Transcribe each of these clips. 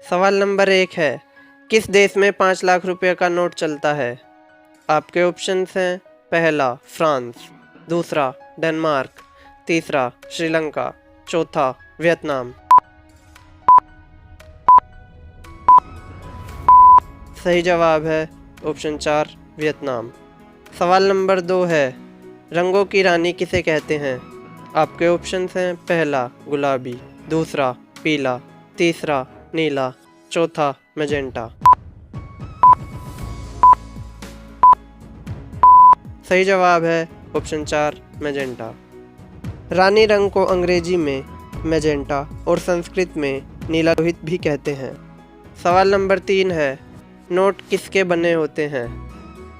सवाल नंबर 1 है, किस देश में 5 लाख रुपये का नोट चलता है? आपके ऑप्शंस हैं, पहला फ्रांस, दूसरा डेनमार्क, तीसरा श्रीलंका, चौथा वियतनाम। सही जवाब है ऑप्शन 4 वियतनाम। सवाल नंबर 2 है, रंगों की रानी किसे कहते हैं? आपके ऑप्शंस हैं, पहला गुलाबी, दूसरा पीला, तीसरा नीला, चौथा मैजेंटा। सही जवाब है ऑप्शन 4 मैजेंटा। रानी रंग को अंग्रेजी में मैजेंटा और संस्कृत में नीला लोहित भी कहते हैं। सवाल नंबर 3 है, नोट किसके बने होते हैं?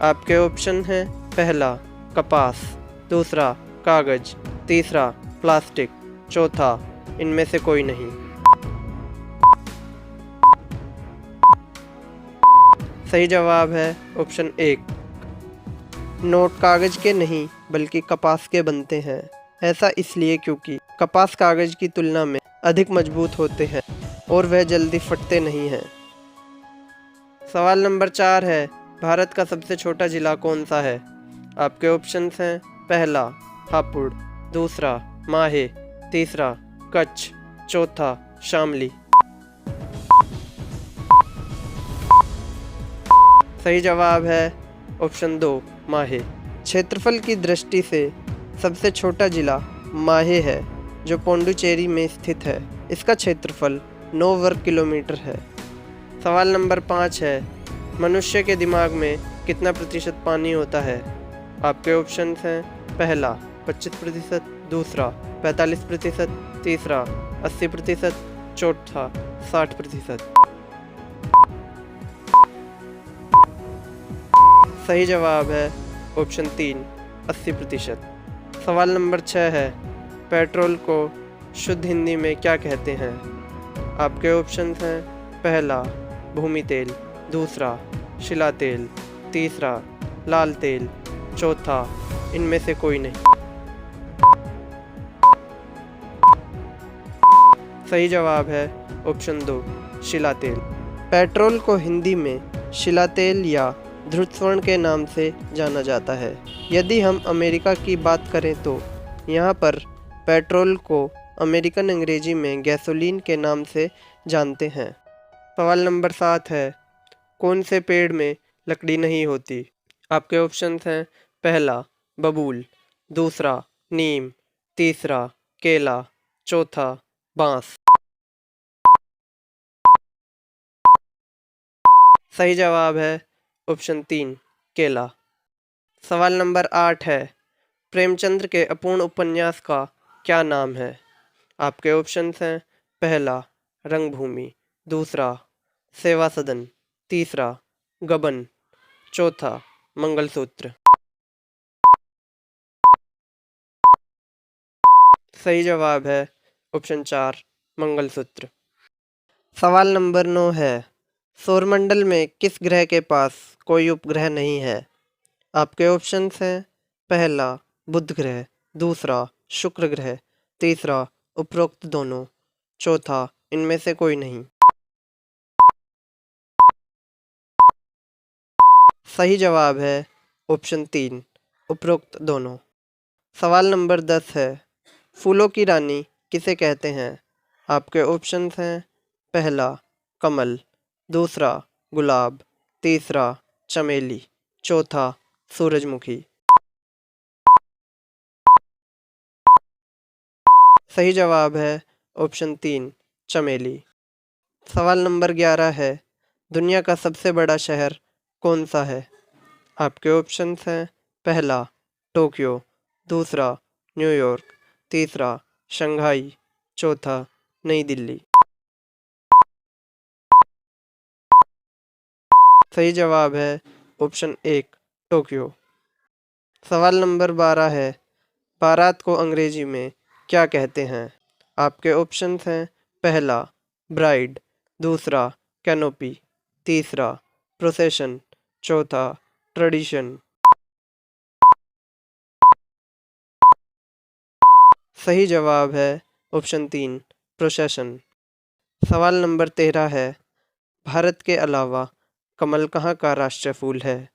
आपके ऑप्शन हैं, पहला कपास, दूसरा कागज, तीसरा प्लास्टिक, चौथा इनमें से कोई नहीं। सही जवाब है ऑप्शन 1। नोट कागज के नहीं बल्कि कपास के बनते हैं। ऐसा इसलिए क्योंकि कपास कागज की तुलना में अधिक मजबूत होते हैं और वह जल्दी फटते नहीं हैं। सवाल नंबर 4 है, भारत का सबसे छोटा जिला कौन सा है? आपके ऑप्शंस हैं, पहला हापुड़, दूसरा माहे, तीसरा कच्छ, चौथा शामली। सही जवाब है ऑप्शन 2 माहे। क्षेत्रफल की दृष्टि से सबसे छोटा जिला माहे है जो पोंडुचेरी में स्थित है। इसका क्षेत्रफल 9 वर्ग किलोमीटर है। सवाल नंबर 5 है, मनुष्य के दिमाग में कितना प्रतिशत पानी होता है? आपके ऑप्शंस हैं, पहला 25%, दूसरा 45%, तीसरा 80%, चौथा 60%। सही जवाब है ऑप्शन 3 80%। सवाल नंबर 6 है, पेट्रोल को शुद्ध हिंदी में क्या कहते हैं? आपके ऑप्शंस हैं, पहला भूमि तेल, दूसरा शिला तेल, तीसरा लाल तेल, चौथा इनमें से कोई नहीं। सही जवाब है ऑप्शन 2 शिला तेल। पेट्रोल को हिंदी में शिला तेल या ध्रुव स्वर्ण के नाम से जाना जाता है। यदि हम अमेरिका की बात करें तो यहाँ पर पेट्रोल को अमेरिकन अंग्रेजी में गैसोलीन के नाम से जानते हैं। सवाल नंबर 7 है, कौन से पेड़ में लकड़ी नहीं होती? आपके ऑप्शंस हैं, पहला बबूल, दूसरा नीम, तीसरा केला, चौथा बांस। सही जवाब है ऑप्शन 3 केला। सवाल नंबर 8 है, प्रेमचंद्र के अपूर्ण उपन्यास का क्या नाम है? आपके ऑप्शंस हैं, पहला रंगभूमि, दूसरा सेवा सदन, तीसरा गबन, चौथा मंगलसूत्र। सही जवाब है ऑप्शन 4 मंगलसूत्र। सवाल नंबर 9 है, सौरमंडल में किस ग्रह के पास कोई उपग्रह नहीं है? आपके ऑप्शंस हैं, पहला बुध ग्रह, दूसरा शुक्र ग्रह, तीसरा उपरोक्त दोनों, चौथा इनमें से कोई नहीं। सही जवाब है ऑप्शन 3 उपरोक्त दोनों। सवाल नंबर 10 है, फूलों की रानी किसे कहते हैं? आपके ऑप्शंस हैं, पहला कमल, दूसरा गुलाब, तीसरा चमेली, चौथा सूरजमुखी। सही जवाब है ऑप्शन 3 चमेली। सवाल नंबर 11 है, दुनिया का सबसे बड़ा शहर कौन सा है? आपके ऑप्शंस हैं, पहला टोक्यो, दूसरा न्यूयॉर्क, तीसरा शंघाई, चौथा नई दिल्ली। सही जवाब है ऑप्शन 1 टोक्यो। सवाल नंबर 12 है, बारात को अंग्रेजी में क्या कहते हैं? आपके ऑप्शंस हैं, पहला ब्राइड, दूसरा कैनोपी, तीसरा प्रोसेशन, चौथा ट्रेडिशन। सही जवाब है ऑप्शन 3 प्रोसेशन। सवाल नंबर 13 है, भारत के अलावा कमल कहाँ का राष्ट्रीय फूल है?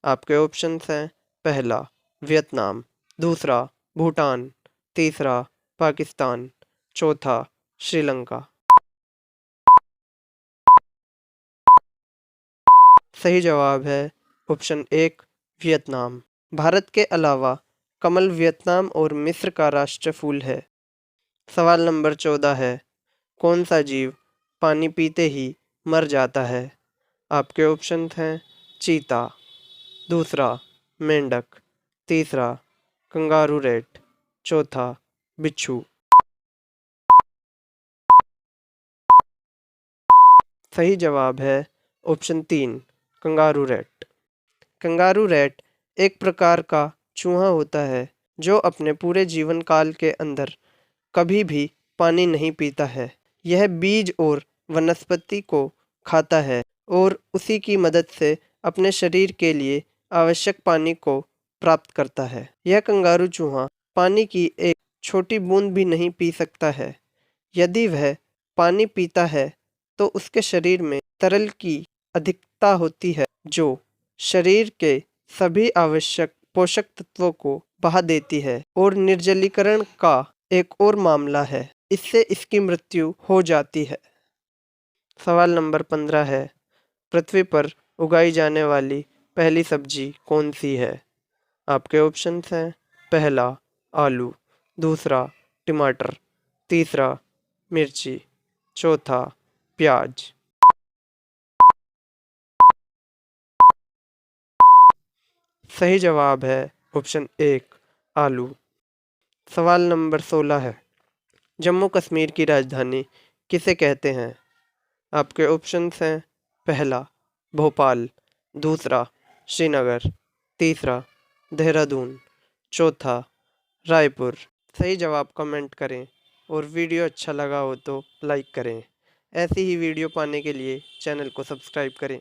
आपके ऑप्शंस हैं, पहला वियतनाम, दूसरा भूटान, तीसरा पाकिस्तान, चौथा श्रीलंका। सही जवाब है ऑप्शन एक, वियतनाम। भारत के अलावा कमल वियतनाम और मिस्र का राष्ट्रीय फूल है। सवाल नंबर 14 है, कौन सा जीव पानी पीते ही मर जाता है? आपके ऑप्शन हैं, चीता, दूसरा मेंढक, तीसरा कंगारू रैट, चौथा बिच्छू। सही जवाब है ऑप्शन तीन, कंगारू रैट। कंगारू रैट एक प्रकार का चूहा होता है जो अपने पूरे जीवन काल के अंदर कभी भी पानी नहीं पीता है। यह बीज और वनस्पति को खाता है और उसी की मदद से अपने शरीर के लिए आवश्यक पानी को प्राप्त करता है। यह कंगारू चूहा पानी की एक छोटी बूंद भी नहीं पी सकता है। यदि वह पानी पीता है तो उसके शरीर में तरल की अधिकता होती है जो शरीर के सभी आवश्यक पोषक तत्वों को बहा देती है और निर्जलीकरण का एक और मामला है, इससे इसकी मृत्यु हो जाती है। सवाल नंबर 15 है, पृथ्वी पर उगाई जाने वाली पहली सब्जी कौन सी है? आपके ऑप्शंस हैं, पहला आलू, दूसरा टमाटर, तीसरा मिर्ची, चौथा प्याज। सही जवाब है ऑप्शन एक, आलू। सवाल नंबर 16 है, जम्मू कश्मीर की राजधानी किसे कहते हैं? आपके ऑप्शंस हैं, पहला भोपाल, दूसरा श्रीनगर, तीसरा देहरादून, चौथा रायपुर। सही जवाब कमेंट करें और वीडियो अच्छा लगा हो तो लाइक करें। ऐसी ही वीडियो पाने के लिए चैनल को सब्सक्राइब करें।